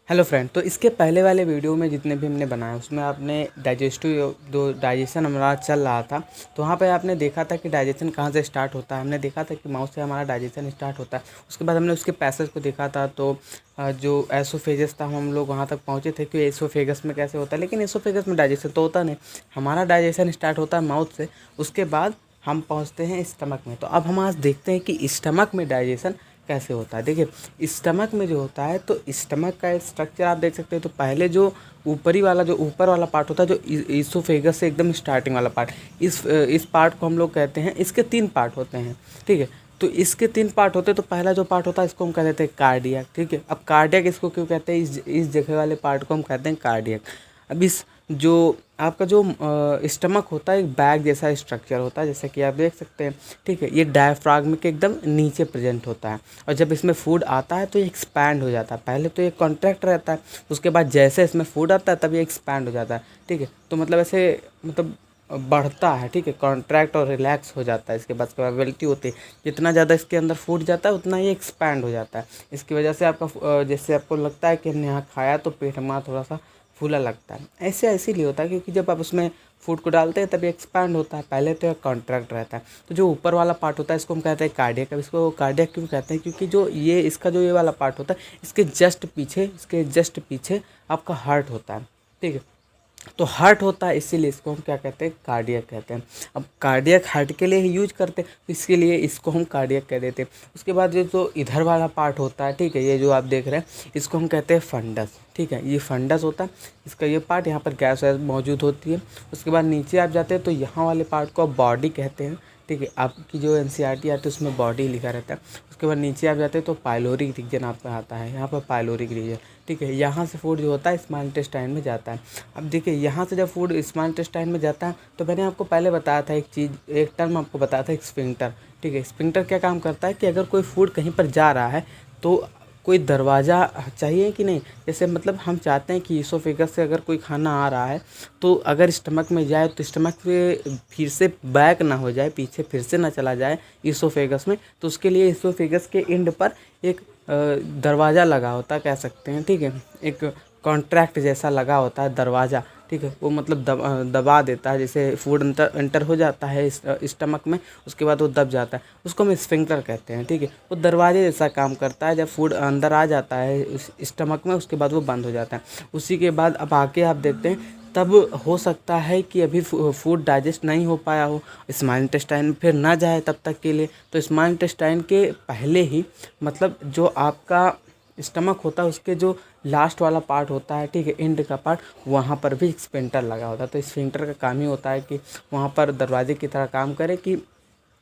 Hello friend, तो इसके पहले वाले वीडियो में जितने भी हमने बनाए उसमें आपने डाइजेशन हमारा चल रहा था। तो वहाँ पे आपने देखा था कि डाइजेशन कहाँ से स्टार्ट होता है। हमने देखा था कि माउथ से हमारा डाइजेशन स्टार्ट होता है। उसके बाद हमने उसके पैसेज को देखा था। तो जो एसोफेगस था हम लोग वहाँ तक पहुँचे थे कि एसोफेगस में कैसे होता है, लेकिन एसोफेगस में डाइजेशन तो होता नहीं। हमारा डाइजेशन स्टार्ट होता है माउथ से, उसके बाद हम पहुँचते हैं स्टमक में। तो अब हम आज देखते हैं कि स्टमक में डाइजेशन कैसे होता है। देखिए, स्टमक में जो होता है, तो स्टमक का स्ट्रक्चर आप देख सकते हैं। तो पहले जो ऊपर वाला पार्ट होता है, जो ईसोफेगस से एकदम स्टार्टिंग वाला पार्ट, इस पार्ट को हम लोग कहते हैं, इसके 3 पार्ट होते हैं। ठीक है, तो इसके 3 पार्ट होते हैं। तो पहला जो पार्ट होता है इसको हम कह देते हैं कार्डियक। ठीक है, अब कार्डियक इसको क्यों कहते हैं, इस जगह वाले पार्ट को हम कहते हैं कार्डियक। अब इस जो आपका जो स्टमक होता है, एक बैग जैसा स्ट्रक्चर होता है, जैसे कि आप देख सकते हैं। ठीक है, ये डायफ्राग्म के एकदम नीचे प्रेजेंट होता है, और जब इसमें फूड आता है तो ये एक्सपैंड हो जाता है। पहले तो ये कॉन्ट्रैक्ट रहता है, उसके बाद जैसे इसमें फूड आता है तब ये एक्सपैंड हो जाता है। ठीक है, तो मतलब ऐसे मतलब बढ़ता है। ठीक है, कॉन्ट्रैक्ट और रिलैक्स हो जाता है। इसके बाद कैपेबिलिटी होती है, जितना ज़्यादा इसके अंदर फूड जाता है उतना ये एक्सपैंड हो जाता है। इसकी वजह से आपका जैसे आपको लगता है कि हमने यहाँ खाया तो पेट हमारा थोड़ा सा फूला लगता है। ऐसे इसीलिए होता है क्योंकि जब आप उसमें फूड को डालते हैं तभी एक्सपैंड होता है, पहले तो एक कॉन्ट्रैक्ट रहता है। तो जो ऊपर वाला पार्ट होता है इसको हम कहते हैं कार्डियक। अब इसको कार्डियक क्यों कहते हैं, क्योंकि जो ये इसका जो ये वाला पार्ट होता है, इसके जस्ट पीछे आपका हार्ट होता है। ठीक है, तो हार्ट होता है, इसीलिए इसको हम क्या कहते हैं, कार्डियक कहते हैं। अब कार्डियक हार्ट के लिए ही यूज करते हैं, तो इसके लिए इसको हम कार्डियक कह देते हैं। उसके बाद ये जो इधर वाला पार्ट होता है, ठीक है, ये जो आप देख रहे हैं इसको हम कहते हैं फंडस। ठीक है, ये फंडस होता है, इसका ये पार्ट, यहाँ पर गैस वैस मौजूद होती है। उसके बाद नीचे आप जाते हैं तो यहाँ वाले पार्ट को आप बॉडी कहते हैं। ठीक है, आपकी जो एनसीईआरटी आती है उसमें बॉडी लिखा रहता है। उसके बाद नीचे आप जाते हैं तो पाइलोरिक रीजन आपका आता है, यहाँ पर पाइलोरिक रीजन। ठीक है, यहाँ से फूड जो होता है स्मॉल इंटेस्टाइन में जाता है। अब देखिए, यहाँ से जब फूड स्मॉल इंटेस्टाइन में जाता है तो मैंने आपको पहले बताया था एक टर्म आपको बताया था, स्फिंक्टर। ठीक है, स्फिंक्टर क्या काम करता है कि अगर कोई फूड कहीं पर जा रहा है तो कोई दरवाज़ा चाहिए कि नहीं। जैसे मतलब हम चाहते हैं कि ईसोफेगस से अगर कोई खाना आ रहा है तो अगर स्टमक में जाए तो स्टमक से फिर से बैक ना हो जाए, पीछे फिर से ना चला जाए ईसोफेगस में। तो उसके लिए ईसोफेगस के एंड पर एक दरवाज़ा लगा होता है, कह सकते हैं। ठीक है, एक कॉन्ट्रैक्ट जैसा लगा होता है दरवाज़ा। ठीक है, वो मतलब दबा देता है, जैसे फूड एंटर हो जाता है स्टमक में, उसके बाद वो दब जाता है, उसको हम स्फिंक्टर कहते हैं। ठीक है, वो दरवाजे जैसा काम करता है। जब फूड अंदर आ जाता है उस स्टमक में, उसके बाद वो बंद हो जाता है। उसी के बाद अब आके आप देखते हैं, तब हो सकता है कि अभी फूड डाइजेस्ट नहीं हो पाया हो, स्मॉल इंटेस्टाइन में फिर ना जाए तब तक के लिए। तो स्मॉल इंटेस्टाइन के पहले ही मतलब जो आपका स्टमक होता है उसके जो लास्ट वाला पार्ट होता है, ठीक है, एंड का पार्ट, वहाँ पर भी स्फिंक्टर लगा होता है। तो स्फिंक्टर का काम ही होता है कि वहाँ पर दरवाजे की तरह काम करे कि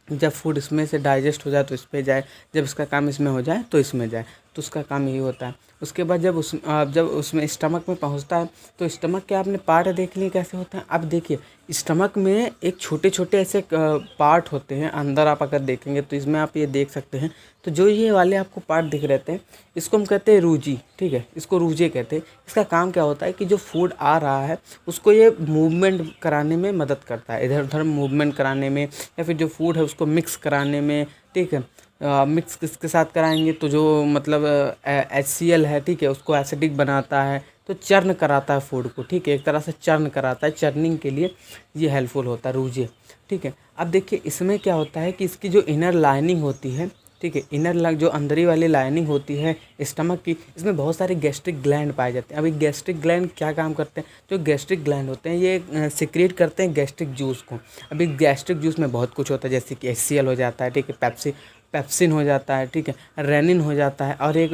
जब फूड इसमें से डाइजेस्ट हो जाए तो इस पे जाए, जब इसका काम इसमें हो जाए तो इसमें जाए। तो उसका काम यही होता है। उसके बाद जब उसमें स्टमक में पहुंचता है तो स्टमक के आपने पार्ट देख लिए कैसे होते हैं। अब देखिए, स्टमक में एक छोटे छोटे ऐसे पार्ट होते हैं अंदर, आप अगर देखेंगे तो इसमें आप ये देख सकते हैं। तो जो ये वाले आपको पार्ट दिख रहते हैं इसको हम कहते हैं रूजी। ठीक है, इसको रूजे कहते हैं। इसका काम क्या होता है कि जो फूड आ रहा है उसको ये मूवमेंट कराने में मदद करता है, इधर उधर मूवमेंट कराने में, या फिर जो फूड है उसको मिक्स कराने में। ठीक है, मिक्स किसके साथ कराएंगे, तो जो मतलब HCl है, ठीक है, उसको एसिडिक बनाता है, तो चर्न कराता है फूड को। ठीक है, एक तरह से चर्न कराता है, चर्निंग के लिए ये हेल्पफुल होता है रूजे। ठीक है, अब देखिए इसमें क्या होता है कि इसकी जो इनर लाइनिंग होती है, ठीक है, जो अंदरी वाली लाइनिंग होती है स्टमक की, इसमें बहुत सारे गैस्ट्रिक ग्लैंड पाए जाते हैं। अभी गैस्ट्रिक ग्लैंड क्या काम करते हैं, जो गैस्ट्रिक ग्लैंड होते हैं ये सिक्रेट करते हैं गैस्ट्रिक जूस को। अभी गैस्ट्रिक जूस में बहुत कुछ होता है, जैसे कि HCl हो जाता है, ठीक है, पेप्सिन हो जाता है, ठीक है, रेनिन हो जाता है। और एक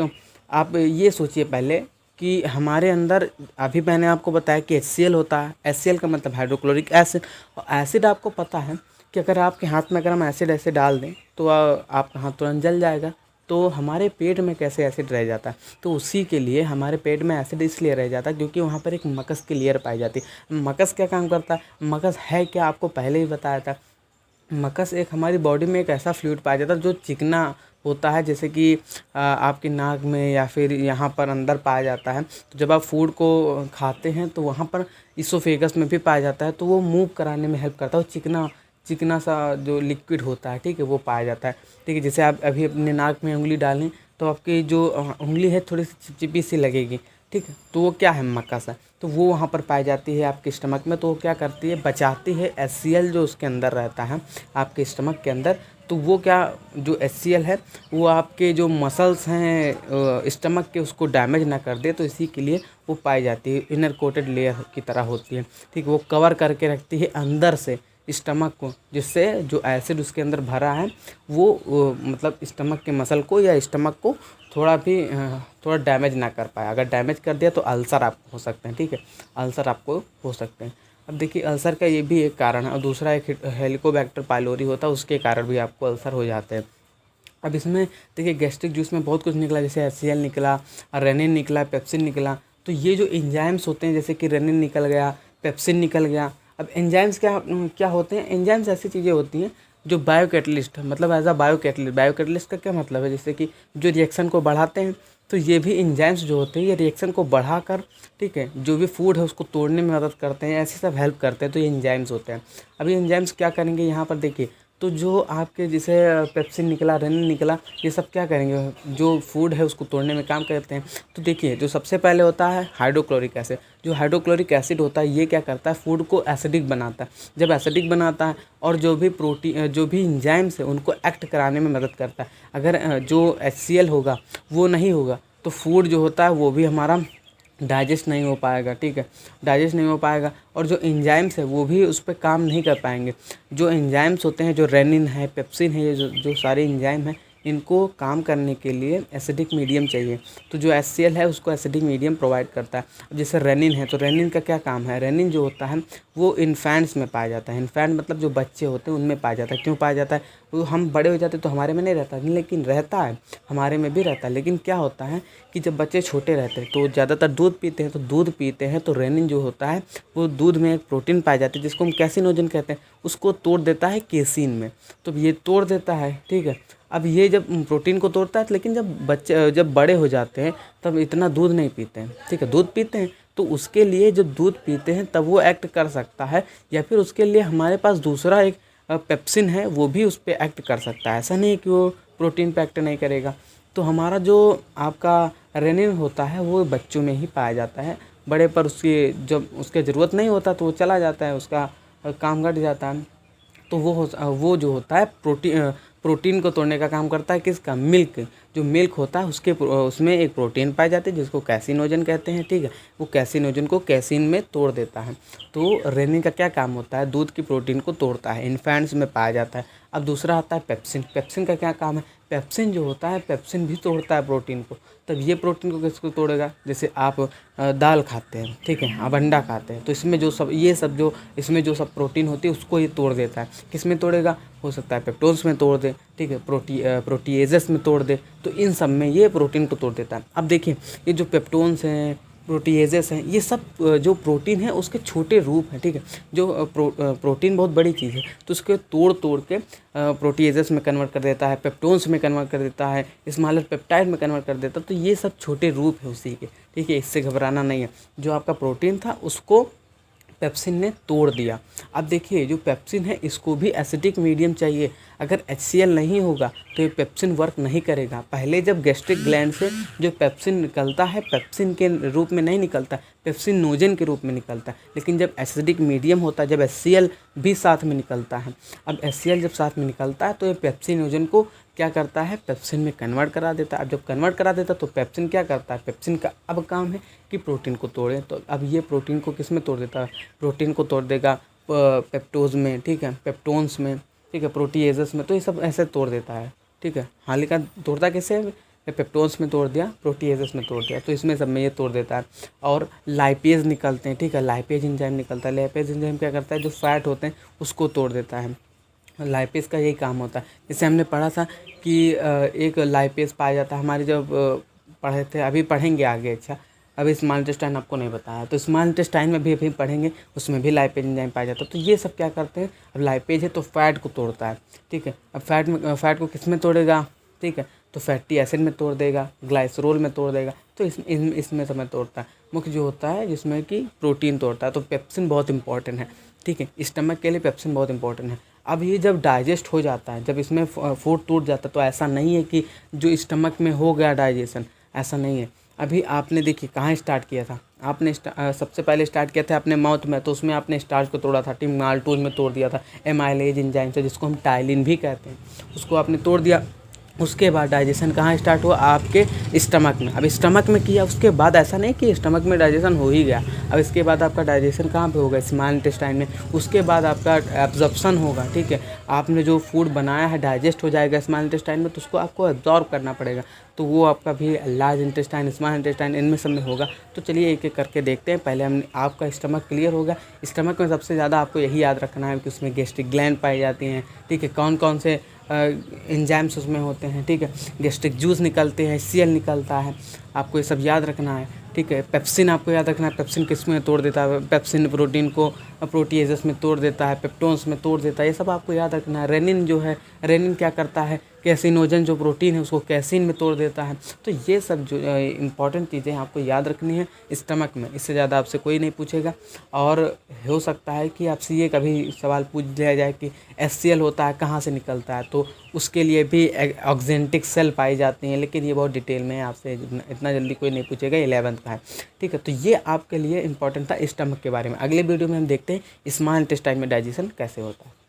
आप ये सोचिए पहले कि हमारे अंदर, अभी मैंने आपको बताया कि HCl होता है, HCl का मतलब हाइड्रोक्लोरिक एसिड। और एसिड आपको पता है कि अगर आपके हाथ में अगर हम एसिड ऐसे डाल दें तो आपका हाथ तुरंत जल जाएगा। तो हमारे पेट में कैसे एसिड रह जाता है, तो उसी के लिए हमारे पेट में एसिड इसलिए रह जाता है क्योंकि वहाँ पर एक मकस की लेयर पाई जाती है। मकस क्या काम करता है, मकस है क्या, आपको पहले ही बताया था। मकस एक हमारी बॉडी में एक ऐसा फ्लूइड पाया जाता है जो चिकना होता है, जैसे कि आपकी नाक में या फिर यहाँ पर अंदर पाया जाता है। तो जब आप फूड को खाते हैं तो वहाँ पर इसोफेगस में भी पाया जाता है, तो वो मूव कराने में हेल्प करता है। चिकना चिकना सा जो लिक्विड होता है, ठीक है, वो पाया जाता है। ठीक है, जैसे आप अभी अपने नाक में उंगली डालें तो आपकी जो उंगली है थोड़ी सी चिपचिपी सी लगेगी, ठीक है। तो वो क्या है, मकस है, तो वो वहाँ पर पाई जाती है आपके स्टमक में। तो वो क्या करती है, बचाती है HCl जो उसके अंदर रहता है आपके स्टमक के अंदर। तो वो क्या, जो HCl है वो आपके जो मसल्स हैं स्टमक के, उसको डैमेज ना कर दे, तो इसी के लिए वो पाई जाती है। इनर कोटेड लेयर की तरह होती है, ठीक है। वो कवर करके रखती है अंदर से स्टमक को, जिससे जो एसिड उसके अंदर भरा है वो मतलब स्टमक के मसल को या स्टमक को थोड़ा डैमेज ना कर पाए। अगर डैमेज कर दिया तो अल्सर आपको हो सकते हैं, ठीक है, अल्सर आपको हो सकते हैं। अब देखिए अल्सर का ये भी एक कारण है, और दूसरा एक हेलिकोबैक्टर पाइलोरी होता है, उसके कारण भी आपको अल्सर हो जाते हैं। अब इसमें देखिए गैस्ट्रिक जूस में बहुत कुछ निकला, जैसे HCl निकला, रेनिन निकला, पेप्सिन निकला। तो ये जो एंजाइम्स होते हैं, जैसे कि रेनिन निकल गया, पेप्सिन निकल गया। अब एंजाइम्स क्या क्या होते हैं, एंजाइम्स ऐसी चीज़ें होती हैं जो बायोकैटलिस्ट, मतलब एज अ बायोकैटलिस्ट का क्या मतलब है, जैसे कि जो रिएक्शन को बढ़ाते हैं। तो ये भी एंजाइम्स जो होते हैं ये रिएक्शन को बढ़ाकर, ठीक है, जो भी फूड है उसको तोड़ने में मदद करते हैं, ऐसे सब हेल्प करते हैं। तो ये एंजाइम्स होते हैं। अब ये एंजाइम्स क्या करेंगे यहाँ पर देखिए, तो जो आपके जैसे पेप्सिन निकला, रेनिन निकला, ये सब क्या करेंगे, जो फूड है उसको तोड़ने में काम करते हैं। तो देखिए जो सबसे पहले होता है हाइड्रोक्लोरिक एसिड। जो हाइड्रोक्लोरिक एसिड होता है ये क्या करता है, फूड को एसिडिक बनाता है। जब एसिडिक बनाता है और जो भी एंजाइम्स है उनको एक्ट कराने में मदद करता है। अगर जो HCl होगा वो नहीं होगा तो फूड जो होता है वो भी हमारा डाइजेस्ट नहीं हो पाएगा, ठीक है, डाइजेस्ट नहीं हो पाएगा। और जो एंजाइम्स है वो भी उस पर काम नहीं कर पाएंगे। जो एंजाइम्स होते हैं, जो रेनिन है, पेप्सिन है, ये जो सारे एंजाइम हैं, इनको काम करने के लिए एसिडिक मीडियम चाहिए। तो जो HCl है उसको एसिडिक मीडियम प्रोवाइड करता है। अब जैसे रेनिन है, तो रेनिन का क्या काम है, रेनिन जो होता है वो इन्फेंट्स में पाया जाता है। इन्फेंट मतलब जो बच्चे होते हैं उनमें पाया जाता है। क्यों पाया जाता है, वो हम बड़े हो जाते तो हमारे में नहीं रहता, लेकिन रहता है, हमारे में भी रहता है। लेकिन क्या होता है कि जब बच्चे छोटे रहते हैं तो ज़्यादातर दूध पीते हैं, तो रेनिन जो होता है वो दूध में एक प्रोटीन पाई जाती है जिसको हम कैसिनोजन कहते हैं, उसको तोड़ देता है केसिन में। तो ये तोड़ देता है, ठीक है। अब ये जब प्रोटीन को तोड़ता है, लेकिन जब बड़े हो जाते हैं तब इतना दूध नहीं पीते हैं, ठीक है, दूध पीते हैं तो उसके लिए जब दूध पीते हैं तब वो एक्ट कर सकता है, या फिर उसके लिए हमारे पास दूसरा एक पेप्सिन है वो भी उस पर एक्ट कर सकता है। ऐसा नहीं कि वो प्रोटीन पे एक्ट नहीं करेगा। तो हमारा जो आपका रेनिन होता है वो बच्चों में ही पाया जाता है, बड़े पर जब उसके ज़रूरत नहीं होता तो वो चला जाता है, उसका काम घट जाता है। तो वो जो होता है प्रोटीन को तोड़ने का काम करता है, किसका, मिल्क। जो मिल्क होता है उसमें एक प्रोटीन पाई जाती है जिसको कैसिनोजन कहते हैं, ठीक है। वो कैसिनोजन को कैसिन में तोड़ देता है। तो रेनिन का क्या काम होता है, दूध की प्रोटीन को तोड़ता है, इन्फेंट्स में पाया जाता है। अब दूसरा आता है पेप्सिन। पेप्सिन का क्या काम है, पेप्सिन जो होता है पेप्सिन भी तोड़ता है प्रोटीन को। तब ये प्रोटीन को किसको तोड़ेगा, जैसे आप दाल खाते हैं, ठीक है, आप अंडा खाते हैं, तो इसमें इसमें जो सब प्रोटीन होती है उसको ये तोड़ देता है। किस में तोड़ेगा, हो सकता है पेप्टोन्स में तोड़ दे, ठीक है, प्रोटीएजेस में तोड़ दे। तो इन सब में ये प्रोटीन को तोड़ देता है। अब देखिए ये जो पेप्टोन्स हैं, प्रोटीएजेस हैं, ये सब जो प्रोटीन है उसके छोटे रूप हैं, ठीक है। जो प्रोटीन बहुत बड़ी चीज़ है तो उसके तोड़ के प्रोटीएजेस में कन्वर्ट कर देता है, पेप्टोन्स में कन्वर्ट कर देता है, स्मॉलर पेप्टाइड में कन्वर्ट कर देता है। तो ये सब छोटे रूप है उसी के, ठीक है, इससे घबराना नहीं है। जो आपका प्रोटीन था उसको पेप्सिन ने तोड़ दिया। अब देखिए जो पेप्सिन है इसको भी एसिडिक मीडियम चाहिए। अगर HCl नहीं होगा तो ये पेप्सिन वर्क नहीं करेगा। पहले जब गैस्ट्रिक ग्लैंड से जो पेप्सिन निकलता है, पेप्सिन के रूप में नहीं निकलता, पेप्सिनोजन के रूप में निकलता है। लेकिन जब एसिडिक मीडियम होता है, जब HCl भी साथ में निकलता है, अब HCl जब साथ में निकलता है तो ये पेप्सिनोजन को क्या करता है, पेप्सिन में कन्वर्ट करा देता है। अब जब कन्वर्ट करा देता है तो पेप्सिन क्या करता है, पेप्सिन का अब काम है कि प्रोटीन को तोड़े। तो अब ये प्रोटीन को किस में तोड़ देता है, प्रोटीन को तोड़ देगा पेप्टोज में, ठीक है, पेप्टोन्स में, ठीक है, प्रोटीएजेस में। तो ये सब ऐसे तोड़ देता है, ठीक है। हालांकि तोड़ता कैसे, पेप्टोन्स में तोड़ दिया, प्रोटीएजेस में तोड़ दिया, तो इसमें सब में ये तोड़ देता है। और लाइपेज निकलते हैं, ठीक है, लाइपेज एंजाइम निकलता है। लाइपेज एंजाइम क्या करता है, जो फैट होते हैं उसको तोड़ देता है। लाइपेज का यही काम होता है। जैसे हमने पढ़ा था कि एक लाइपेज पाया जाता है, हमारे जब पढ़े थे, अभी पढ़ेंगे आगे, अच्छा अभी स्मॉल इंटेस्टाइन आपको नहीं बताया, तो स्मॉल इंटेस्टाइन में भी अभी पढ़ेंगे, उसमें भी लाइपेज एंजाइम पाया जाता है। तो ये सब क्या करते हैं, अब लाइपेज है तो फैट को तोड़ता है, ठीक है। अब फैट को किस में तोड़ेगा, ठीक है, तो फैटी एसिड में तोड़ देगा, ग्लाइसरोल में तोड़ देगा। तो इसमें समय तोड़ता है। मुख्य जो होता है जिसमें कि प्रोटीन तोड़ता है। तो पेप्सिन बहुत इंपॉर्टेंट है, ठीक है, स्टमक के लिए पेप्सिन बहुत इंपॉर्टेंट है। अब ये जब डाइजेस्ट हो जाता है, जब इसमें फूड टूट जाता है, तो ऐसा नहीं है कि जो स्टमक में हो गया डाइजेशन, ऐसा नहीं है। अभी आपने देखिए कहाँ स्टार्ट किया था, आपने सबसे पहले स्टार्ट किया था अपने माउथ में, तो उसमें आपने स्टार्च को तोड़ा था, टिमाल्टोज में तोड़ दिया था, एमाइलेज एंजाइम से जिसको हम टाइलिन भी कहते हैं, उसको आपने तोड़ दिया। उसके बाद डाइजेशन कहाँ स्टार्ट हुआ, आपके स्टमक में। अब स्टमक में किया, उसके बाद ऐसा नहीं कि स्टमक में डाइजेशन हो ही गया, अब इसके बाद आपका डाइजेशन कहाँ पे होगा, स्मॉल इंटेस्टाइन में। उसके बाद आपका एब्जॉर्प्शन होगा, ठीक है, आपने जो फूड बनाया है डाइजेस्ट हो जाएगा स्मॉल इंटेस्टाइन में, तो उसको आपको एब्जॉर्ब करना पड़ेगा, तो वो आपका भी लार्ज इंटेस्टाइन, स्मॉल इंटेस्टाइन, इनमें सब में होगा। तो चलिए एक एक करके देखते हैं। पहले हम आपका स्टमक क्लियर होगा। स्टमक में सबसे ज़्यादा आपको यही याद रखना है कि उसमें गैस्ट्रिक ग्लैंड पाई जाती हैं, ठीक है, कौन कौन से एंजाइम्स उसमें होते हैं, ठीक है, गैस्ट्रिक जूस निकलते हैं, सीएल निकलता है, आपको ये सब याद रखना है, ठीक है। पेप्सिन आपको याद रखना है, पेप्सिन किस में तोड़ देता है, पेप्सिन प्रोटीन को प्रोटीएजेस में तोड़ देता है, पेप्टोन्स में तोड़ देता है, ये सब आपको याद रखना है। रेनिन जो है, रेनिन क्या करता है, कैसिनोजन जो प्रोटीन है उसको कैसिन में तोड़ देता है। तो ये सब जो इंपॉर्टेंट चीज़ें आपको याद रखनी है स्टमक में, इससे ज़्यादा आपसे कोई नहीं पूछेगा। और हो सकता है कि आपसे ये कभी सवाल पूछ लिया जाए कि HCl होता है कहाँ से निकलता है, तो उसके लिए भी ऑक्जेंटिक सेल पाई जाती हैं, लेकिन ये बहुत डिटेल में है, आपसे इतना जल्दी कोई नहीं पूछेगा, 11th का है, ठीक है। तो ये आपके लिए इंपॉर्टेंट था स्टमक के बारे में। अगले वीडियो में हम देखते हैं स्मॉल इंटेस्टाइन में डाइजेशन कैसे होता है।